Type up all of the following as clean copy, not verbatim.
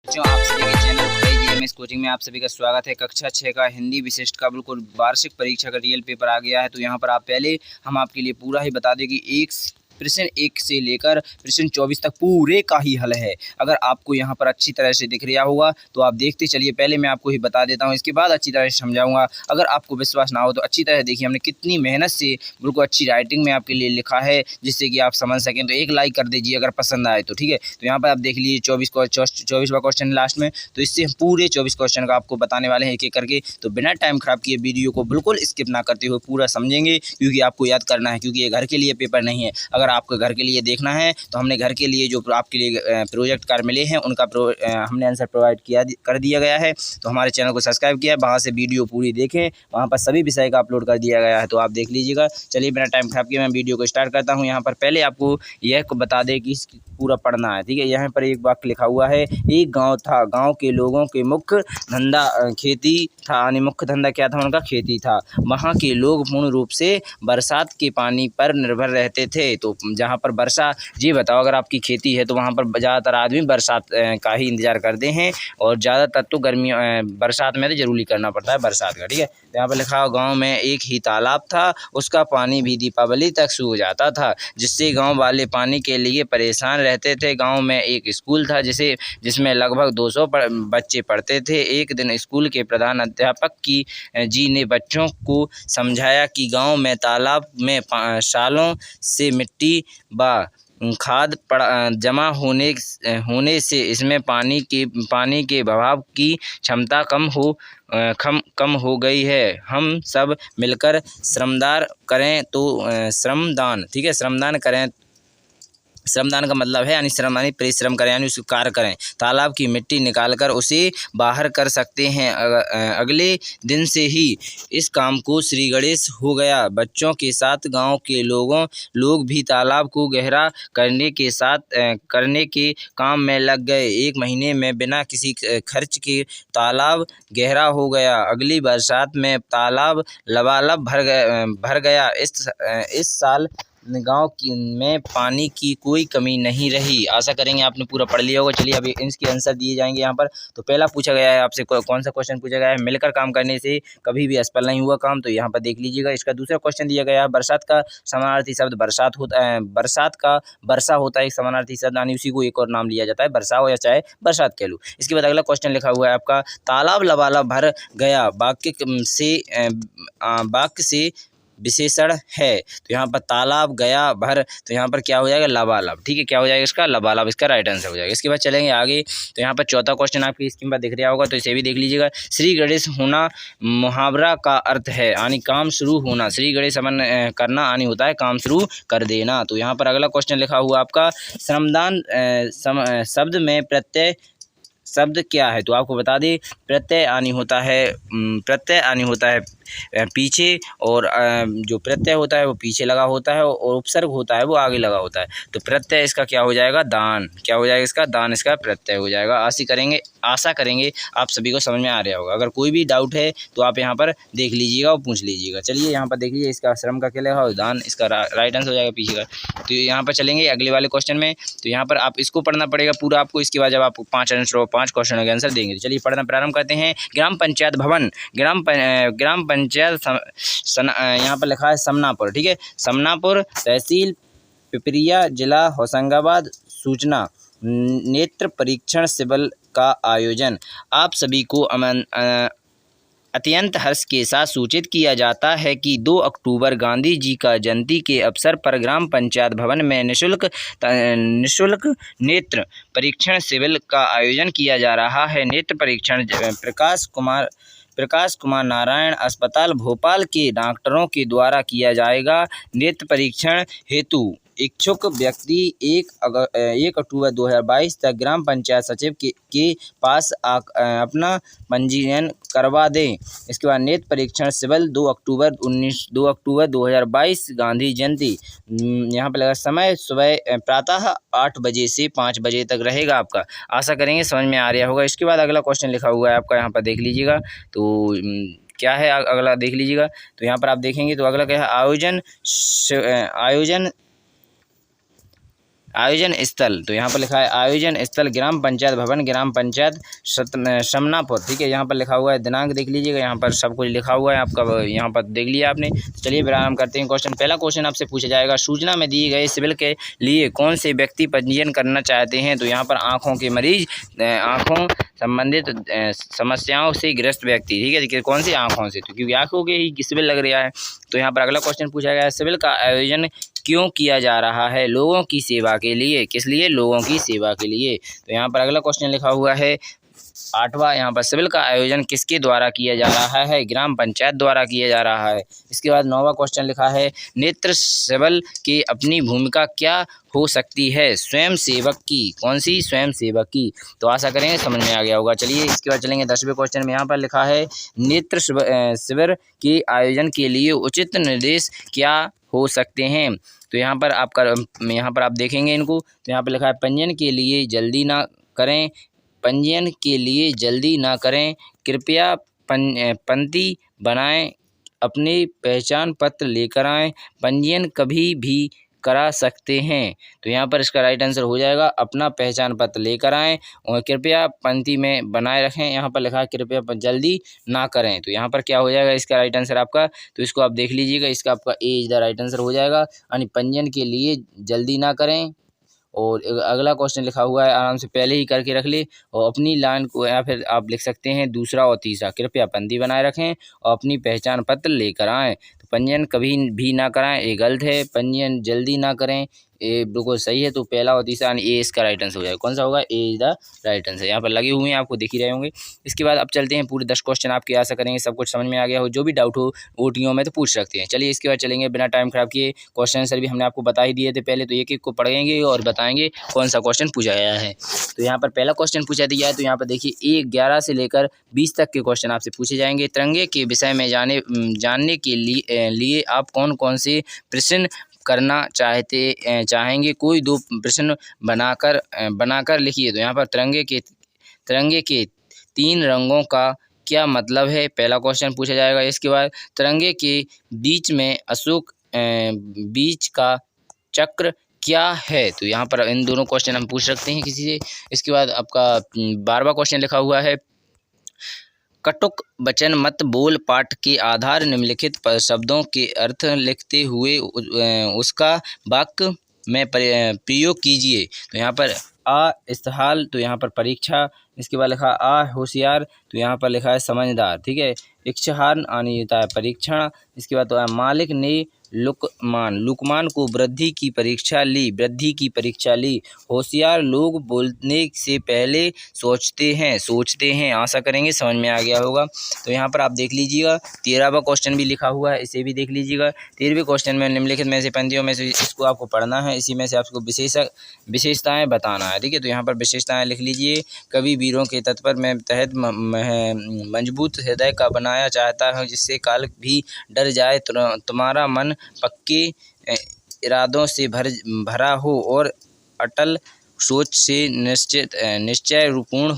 बच्चों, आप सभी के चैनल जीएमएस कोचिंग में आप सभी का स्वागत है। कक्षा 6 का हिंदी विशिष्ट का बिल्कुल वार्षिक परीक्षा का रियल पेपर आ गया है। तो यहाँ पर आप पहले हम आपके लिए पूरा ही बता दें कि प्रश्न 1 से लेकर प्रश्न 24 तक पूरे का ही हल है। अगर आपको यहाँ पर अच्छी तरह से दिख रहा होगा तो आप देखते चलिए। पहले मैं आपको ही बता देता हूँ, इसके बाद अच्छी तरह से समझाऊंगा। अगर आपको विश्वास ना हो तो अच्छी तरह देखिए, हमने कितनी मेहनत से बिल्कुल अच्छी राइटिंग में आपके लिए लिखा है, जिससे कि आप समझ सकें। तो एक लाइक कर दीजिए अगर पसंद आए तो, ठीक है। तो यहाँ पर आप देख लीजिए 24वां क्वेश्चन लास्ट में। तो इससे हम पूरे 24 क्वेश्चन का आपको बताने वाले हैं एक एक करके। तो बिना टाइम खराब किए वीडियो को बिल्कुल स्किप ना करते हुए पूरा समझेंगे, क्योंकि आपको याद करना है, क्योंकि ये घर के लिए पेपर नहीं है। अगर आपको घर के लिए देखना है तो हमने घर के लिए जो आपके लिए प्रोजेक्ट कार्य मिले हैं उनका हमने आंसर प्रोवाइड कर दिया गया है। तो हमारे चैनल को सब्सक्राइब किया है, वहाँ से वीडियो पूरी देखें, वहाँ पर सभी विषय का अपलोड कर दिया गया है। तो आप देख लीजिएगा। चलिए बिना टाइम खराब किए मैं वीडियो को स्टार्ट करता हूँ। यहाँ पर पहले आपको यह बता दें कि पूरा पढ़ना है, ठीक है। यहाँ पर एक वाक्य लिखा हुआ है, एक गाँव था, गाँव के लोगों के मुख्य धंधा खेती था। यानी मुख्य धंधा क्या था उनका? खेती था। वहाँ के लोग पूर्ण रूप से बरसात के पानी पर निर्भर रहते थे। तो जहाँ पर वर्षा, जी बताओ, अगर आपकी खेती है तो वहाँ पर ज़्यादातर आदमी बरसात का ही इंतजार करते हैं, और ज़्यादातर तो गर्मी बरसात में तो जरूरी करना पड़ता है बरसात का, ठीक है। तो यहाँ पर लिखा हो, गाँव में एक ही तालाब था, उसका पानी भी दीपावली तक सूख जाता था, जिससे गाँव वाले पानी के लिए परेशान रहते थे। गाँव में एक स्कूल था जिसमें लगभग 200 बच्चे पढ़ते थे। एक दिन स्कूल के प्रधान अध्यापक जी ने बच्चों को समझाया कि गाँव में तालाब में सालों से मिट्टी व खाद जमा होने से इसमें पानी के बहाव की क्षमता कम हो गई है। हम सब मिलकर श्रमदान करें तो श्रमदान, ठीक है, श्रमदान करें। श्रमदान का मतलब है यानी श्रम यानी परिश्रम करें, यानी उसको कार्य करें। तालाब की मिट्टी निकालकर उसे बाहर कर सकते हैं। अगले दिन से ही इस काम को श्री गणेश हो गया। बच्चों के साथ गांव के लोग भी तालाब को गहरा करने के काम में लग गए। 1 महीने में बिना किसी खर्च के तालाब गहरा हो गया। अगली बरसात में तालाब लबालब भर गया। इस साल गाँव में पानी की कोई कमी नहीं रही। आशा करेंगे आपने पूरा पढ़ लिया होगा। चलिए अभी इसके आंसर दिए जाएंगे। यहाँ पर तो पहला पूछा गया है आपसे, कौन सा क्वेश्चन पूछा गया है? मिलकर काम करने से कभी भी असफल नहीं हुआ काम। तो यहाँ पर देख लीजिएगा। इसका दूसरा क्वेश्चन दिया गया है, बरसात का समानार्थी शब्द बरसात होता है। बरसात का वर्षा होता है एक समानार्थी शब्द, यानी उसी को एक और नाम लिया जाता है, वर्षा हो या चाहे बरसात कह लो। इसके बाद अगला क्वेश्चन लिखा हुआ है आपका, तालाब लबालब भर गया वाक्य से विशेषण है। तो यहाँ पर तालाब गया भर, तो यहाँ पर क्या हो जाएगा? लबालब, ठीक है। क्या हो जाएगा इसका? लबालब, इसका राइट आंसर हो जाएगा। इसके बाद चलेंगे आगे। तो यहाँ पर चौथा क्वेश्चन आपकी स्क्रीन पर दिख रहा होगा, तो इसे भी देख लीजिएगा। श्री गणेश होना मुहावरा का अर्थ है, यानी काम शुरू होना। श्री गणेश अमन करना यानी होता है काम शुरू कर देना। तो यहाँ पर अगला क्वेश्चन लिखा हुआ आपका, श्रमदान शब्द में प्रत्यय शब्द क्या है? तो आपको बता दें, प्रत्यय आनी होता है पीछे, और जो प्रत्यय होता है वो पीछे लगा होता है, और उपसर्ग होता है वो आगे लगा होता है। तो प्रत्यय इसका क्या हो जाएगा? दान। क्या हो जाएगा इसका? दान इसका प्रत्यय हो जाएगा। आशा करेंगे आप सभी को समझ में आ रहा होगा। अगर कोई भी डाउट है तो आप यहाँ पर देख लीजिएगा और पूछ लीजिएगा। चलिए यहाँ पर देख लीजिए, इसका श्रम का क्या लगा हो? दान, इसका राइट आंसर हो जाएगा पीछे का। तो यहाँ पर चलेंगे अगले वाले क्वेश्चन में। तो यहाँ पर आप इसको पढ़ना पड़ेगा पूरा आपको। इसके बाद जब आप 5 क्वेश्चन के आंसर देंगे। चलिए पढ़ना प्रारंभ करते हैं। ग्राम पंचायत भवन, ग्राम पंचायत यहाँ पर लिखा है समनापुर, ठीक है। समनापुर, तहसील पिपरिया, जिला होशंगाबाद। सूचना, नेत्र परीक्षण शिविर का आयोजन। आप सभी को अत्यंत हर्ष के साथ सूचित किया जाता है कि 2 अक्टूबर गांधी जी का जयंती के अवसर पर ग्राम पंचायत भवन में निःशुल्क नेत्र परीक्षण शिविर का आयोजन किया जा रहा है। नेत्र परीक्षण प्रकाश कुमार नारायण अस्पताल भोपाल के डॉक्टरों के द्वारा किया जाएगा। नेत्र परीक्षण हेतु इच्छुक व्यक्ति 1 अक्टूबर 2022 तक ग्राम पंचायत सचिव के पास अपना पंजीयन करवा दें। इसके बाद नेत्र परीक्षण शिविर 2 अक्टूबर 2022 गांधी जयंती। यहाँ पर लगा समय सुबह प्रातः 8 बजे से 5 बजे तक रहेगा आपका। आशा करेंगे समझ में आ रहा होगा। इसके बाद अगला क्वेश्चन लिखा हुआ है आपका, यहाँ पर देख लीजिएगा। तो क्या है अगला देख लीजिएगा। तो यहाँ पर आप देखेंगे तो अगला क्या है? आयोजन स्थल, तो यहाँ पर लिखा है आयोजन स्थल ग्राम पंचायत भवन, ग्राम पंचायत समनापुर। ठीक है, यहाँ पर लिखा हुआ है, दिनांक देख लीजिएगा, यहाँ पर सब कुछ लिखा हुआ है आपका, यहाँ पर देख लिया आपने। चलिए प्रारंभ करते हैं क्वेश्चन। पहला क्वेश्चन आपसे पूछा जाएगा, सूचना में दिए गए सिविल के लिए कौन से व्यक्ति पंजीयन करना चाहते हैं? तो यहाँ पर आँखों के मरीज, आँखों संबंधित समस्याओं से ग्रस्त व्यक्ति। ठीक है, देखिए कौन सी आँखों से, तो क्योंकि आँखों के ही सिविल लग रहा है। तो यहाँ पर अगला क्वेश्चन पूछा गया है, सिविल का आयोजन क्यों किया जा रहा है? लोगों की सेवा के लिए। किस लिए? लोगों की सेवा के लिए। तो यहाँ पर अगला क्वेश्चन लिखा हुआ है 8वां, यहाँ पर सिविल का आयोजन किसके द्वारा किया जा रहा है? ग्राम पंचायत द्वारा किया जा रहा है। इसके बाद 9वां क्वेश्चन लिखा है, नेत्र सिविल की अपनी भूमिका क्या हो सकती है? स्वयं सेवक की। कौन सी? स्वयं सेवक की। तो आशा करेंगे समझ में आ गया होगा। चलिए इसके बाद चलेंगे 10वें क्वेश्चन में। यहाँ पर लिखा है, नेत्र शिविर के आयोजन के लिए उचित निर्देश क्या हो सकते हैं? तो यहाँ पर आप देखेंगे इनको, तो यहाँ पर लिखा है, पंजीयन के लिए जल्दी ना करें, पंजीयन के लिए जल्दी ना करें, कृपया पंक्ति बनाएं, अपने पहचान पत्र लेकर आएं, पंजीयन कभी भी करा सकते हैं। तो यहाँ पर इसका राइट आंसर हो जाएगा, अपना पहचान पत्र लेकर आएं और कृपया पंक्ति में बनाए रखें। यहाँ पर लिखा है कृपया जल्दी ना करें, तो यहाँ पर क्या हो जाएगा इसका राइट आंसर आपका? तो इसको आप देख लीजिएगा, इसका आपका ए इज द राइट आंसर हो जाएगा, यानी पंजीयन के लिए जल्दी ना करें। और अगला क्वेश्चन लिखा हुआ है, आराम से पहले ही करके रख ले, और अपनी लाइन को, या फिर आप लिख सकते हैं दूसरा और तीसरा, कृपया पंक्ति बनाए रखें और अपनी पहचान पत्र लेकर आएँ। तो पंजीयन कभी भी ना कराएं, ये गलत है। पंजीयन जल्दी ना करें, ये बिल्कुल सही है। तो पहला और तीसरा यानी ए इसका राइट आंसर हो जाएगा। कौन सा होगा? ए इज द राइट आंसर। यहाँ पर लगे हुए हैं, आपको दिख ही रहे होंगे। इसके बाद अब चलते हैं, पूरे 10 क्वेश्चन आपके आशा करेंगे सब कुछ समझ में आ गया हो। जो भी डाउट हो ओटीओ में तो पूछ सकते हैं। चलिए इसके बाद चलेंगे बिना टाइम खराब किए, क्वेश्चन आंसर भी हमने आपको बता ही दिए थे पहले, तो एक एक को पढ़ेंगे और बताएंगे कौन सा क्वेश्चन पूछा गया है। तो यहाँ पर पहला क्वेश्चन पूछा दिया है, तो यहाँ पर देखिए 11 से लेकर 20 तक के क्वेश्चन आपसे पूछे जाएंगे। तिरंगे के विषय में जानने के लिए आप कौन कौन से प्रश्न करना चाहेंगे? कोई 2 प्रश्न बनाकर लिखिए। तो यहाँ पर तिरंगे के 3 रंगों का क्या मतलब है? पहला क्वेश्चन पूछा जाएगा। इसके बाद तिरंगे के बीच में अशोक बीच का चक्र क्या है? तो यहाँ पर इन दोनों क्वेश्चन हम पूछ सकते हैं किसी से। इसके बाद आपका 12वां क्वेश्चन लिखा हुआ है, कटुक वचन मत बोल, पाठ के आधार निम्नलिखित शब्दों के अर्थ लिखते हुए उसका वाक्य में प्रयोग कीजिए। तो यहाँ पर आ इस्तेहाल, तो यहाँ पर परीक्षा। इसके बाद लिखा आ होशियार, तो यहाँ पर लिखा है समझदार। ठीक है, इच्छाहार आनी होता है परीक्षण। इसके बाद तो मालिक ने लुकमान को वृद्धि की परीक्षा ली। होशियार लोग बोलने से पहले सोचते हैं। आशा करेंगे समझ में आ गया होगा। तो यहाँ पर आप देख लीजिएगा, 13वां क्वेश्चन भी लिखा हुआ है, इसे भी देख लीजिएगा। 13वें क्वेश्चन में निम्नलिखित में से पंक्तियों में से इसको आपको पढ़ना है, इसी में से आपको विशेषताएं बताना है। ठीक है, तो यहाँ पर विशेषताएं लिख लीजिए। कवि वीरों के तत्पर में तहत मजबूत हृदय का बनाया चाहता हूँ, जिससे काल भी डर जाए, तुम्हारा मन पक्के इरादों से भरा हो और अटल सोच से निश्चयपूर्ण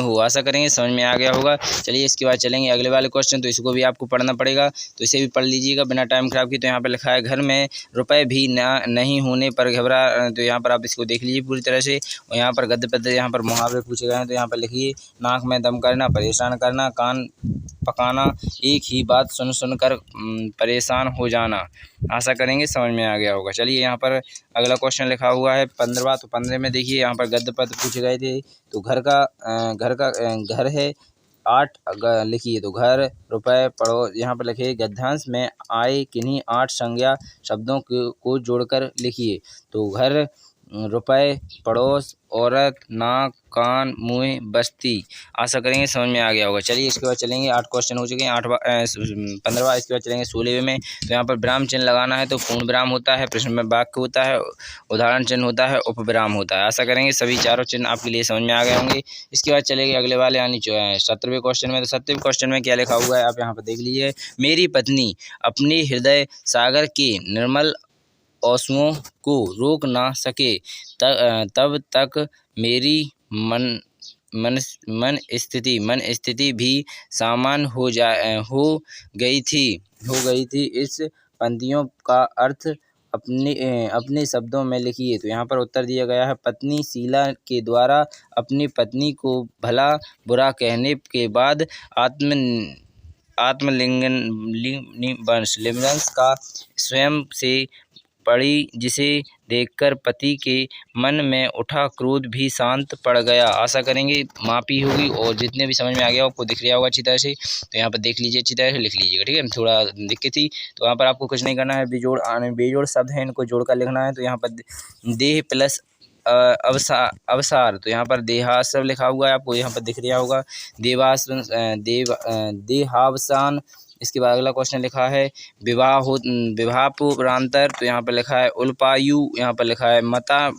हो। आशा करेंगे समझ में आ गया होगा। चलिए इसके बाद चलेंगे अगले वाले क्वेश्चन, तो इसको भी आपको पढ़ना पड़ेगा, तो इसे भी पढ़ लीजिएगा बिना टाइम खराब किए। तो यहाँ पर लिखा है, घर में रुपए भी नहीं होने पर घबरा। तो यहाँ पर आप इसको देख लीजिए पूरी तरह से। और यहाँ पर गद्य पद्य, यहाँ पर मुहावरे पूछे गए हैं। तो यहाँ पर लिखिए, नाक में दम करना, परेशान करना, कान पकाना, एक ही बात सुन कर परेशान हो जाना। आशा करेंगे समझ में आ गया होगा। चलिए यहाँ पर अगला क्वेश्चन लिखा हुआ है 15वां, तो 15 में देखिए यहाँ पर गद्य पद्य पूछे गए थे। तो घर है 8 लिखिए। तो घर, रुपए, पड़ो, यहाँ पर लिखिए गद्यांश में आए किन्हीं 8 संज्ञा शब्दों को जोड़कर लिखिए। तो घर, रुपए, पड़ोस, औरत, नाक, कान, मुँह, बस्ती। आशा करेंगे समझ में आ गया होगा। चलिए इसके बाद चलेंगे, 8 क्वेश्चन हो चुके हैं, 15वां। इसके बाद चलेंगे 16वें में। तो यहाँ पर विराम चिन्ह लगाना है, तो पूर्ण विराम होता है, प्रश्न में वाक्य होता है, उदाहरण चिन्ह होता है, उपविराम होता है। आशा करेंगे सभी चारों चिन्ह आपके लिए समझ में आ गए होंगे। इसके बाद चलेंगे अगले वाले यानी 17वें क्वेश्चन में। तो 17वें क्वेश्चन में क्या लिखा हुआ है आप यहाँ पर देख लीजिए, मेरी पत्नी अपने हृदय सागर के निर्मल आंसुओं को रोक ना सके, तब तक मेरी मन स्थिति भी सामान्य हो गई थी। इस पंक्तियों का अर्थ अपने शब्दों में लिखिए। तो यहाँ पर उत्तर दिया गया है, पत्नी शीला के द्वारा अपनी पत्नी को भला बुरा कहने के बाद आत्मलिंगन का स्वयं से पड़ी, जिसे देखकर पति के मन में उठा क्रोध भी शांत पड़ गया। आशा करेंगे मापी होगी और जितने भी समझ में आ गया आपको दिख रहा होगा अच्छी तरह से। तो यहाँ पर देख लीजिए, अच्छी तरह से लिख लीजिएगा, ठीक है। थोड़ा दिक्कत थी तो यहाँ पर आपको कुछ नहीं करना है, बेजोड़ शब्द हैं, इनको जोड़कर लिखना है। तो यहाँ पर देह प्लस अवसार, तो यहाँ पर देहाश्रम लिखा हुआ है, आपको यहाँ पर दिख रहा होगा। देहावसान। इसके बाद अगला क्वेश्चन लिखा है विवाहोपरांतर, तो यहाँ पर लिखा है उल्पायु, यहाँ पर लिखा है मताब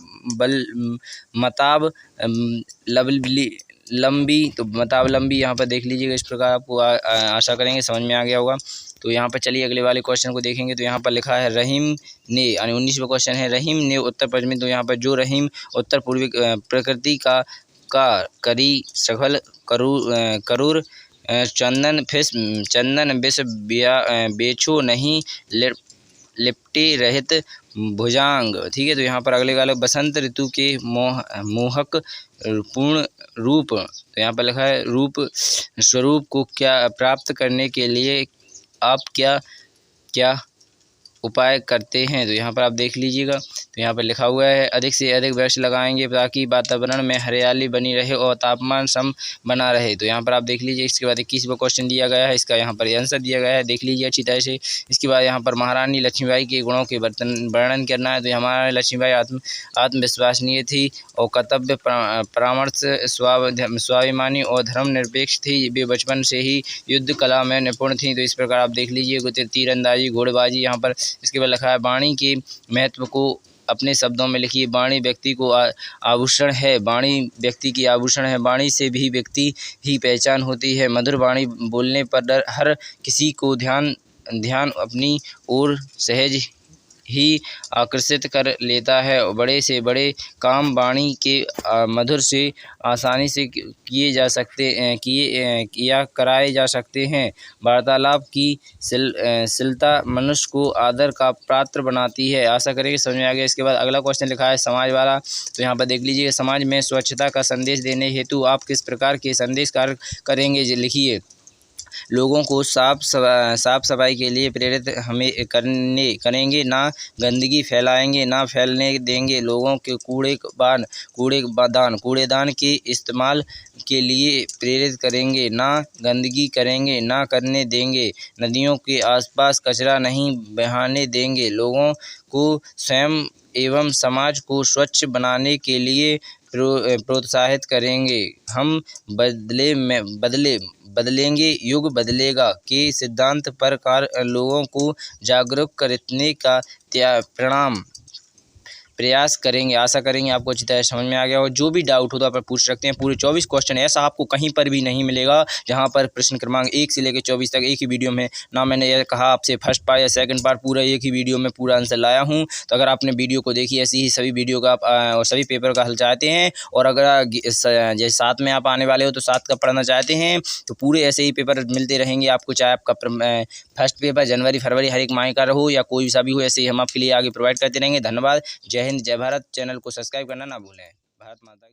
लंबी, तो मताब लंबी यहाँ पर देख लीजिएगा। इस प्रकार आपको आशा करेंगे समझ में आ गया होगा। तो यहाँ पर चलिए अगले वाले क्वेश्चन को देखेंगे। तो यहाँ पर लिखा है रहीम ने, यानी 19वां क्वेश्चन है, रहीम ने उत्तर पश्चिमी, तो यहाँ पर जो रहीम उत्तर पूर्वी प्रकृति का करी सफल करूर चंदन विष बेचो नहीं लिपटे रहित भुजांग, ठीक है। तो यहाँ पर अगले वाले बसंत ऋतु के मोहक पूर्ण रूप, तो यहाँ पर लिखा है रूप स्वरूप को क्या प्राप्त करने के लिए आप क्या क्या उपाय करते हैं। तो यहाँ पर आप देख लीजिएगा। तो यहाँ पर लिखा हुआ है अधिक से अधिक वृक्ष लगाएंगे ताकि वातावरण में हरियाली बनी रहे और तापमान सम बना रहे। तो यहाँ पर आप देख लीजिए। इसके बाद 21वां क्वेश्चन दिया गया है, इसका यहाँ पर आंसर दिया गया है, देख लीजिए अच्छी तरह से। इसके बाद यहाँ पर महारानी लक्ष्मीबाई के गुणों के वर्णन करना है। तो हमारी लक्ष्मीबाई आत्मविश्वसनीय थी और कर्तव्य परामर्श, स्वाभिमानी और धर्मनिरपेक्ष थी। वे बचपन से ही युद्ध कला में निपुण थी। तो इस प्रकार आप देख लीजिए, तीरंदाजी, घोड़बाजी। यहाँ पर इसके बाद लिखा है वाणी के महत्व को अपने शब्दों में लिखिए। वाणी व्यक्ति को आभूषण है, वाणी व्यक्ति की आभूषण है, वाणी से भी व्यक्ति ही पहचान होती है। मधुर वाणी बोलने पर हर किसी को ध्यान अपनी ओर सहज ही आकर्षित कर लेता है। बड़े से बड़े काम वाणी के मधुर से आसानी से कराए जा सकते हैं। वार्तालाप की शिलता मनुष्य को आदर का पात्र बनाती है। आशा करें समझ में आ गया। इसके बाद अगला क्वेश्चन लिखा है समाज वाला। तो यहाँ पर देख लीजिए, समाज में स्वच्छता का संदेश देने हेतु आप किस प्रकार के संदेश कार्य करेंगे, लिखिए। लोगों को साफ सफाई के लिए प्रेरित करेंगे, ना गंदगी फैलाएंगे, ना फैलने देंगे। लोगों के कूड़ेदान के इस्तेमाल के लिए प्रेरित करेंगे, ना गंदगी करेंगे, ना करने देंगे। नदियों के आसपास कचरा नहीं बहाने देंगे। लोगों को स्वयं एवं समाज को स्वच्छ बनाने के लिए प्रोत्साहित करेंगे। हम बदलेंगे, युग बदलेगा के सिद्धांत पर लोगों को जागरूक करने का प्रयास करेंगे। आशा करेंगे आपको अच्छी तरह समझ में आ गया हो। जो भी डाउट हो तो आप पूछ सकते हैं। पूरे 24 क्वेश्चन ऐसा आपको कहीं पर भी नहीं मिलेगा जहां पर प्रश्न क्रमांक 1 से लेकर 24 तक एक ही वीडियो में, ना मैंने यह कहा आपसे फर्स्ट पार्ट या सेकंड पार्ट, पूरा एक ही वीडियो में पूरा आंसर लाया हूं। तो अगर आपने वीडियो को देखी, ऐसी ही सभी वीडियो का और सभी पेपर का हल चाहते हैं, और अगर जैसे साथ में आप आने वाले हो तो साथ का पढ़ना चाहते हैं, तो पूरे ऐसे ही पेपर मिलते रहेंगे आपको, चाहे आपका फर्स्ट पेपर जनवरी फरवरी हर एक माह का हो या कोई सा भी हो, ऐसे ही हम आपके लिए आगे प्रोवाइड करते रहेंगे। धन्यवाद। जय हिंद, जय भारत। चैनल को सब्सक्राइब करना ना भूलें। भारत माता की।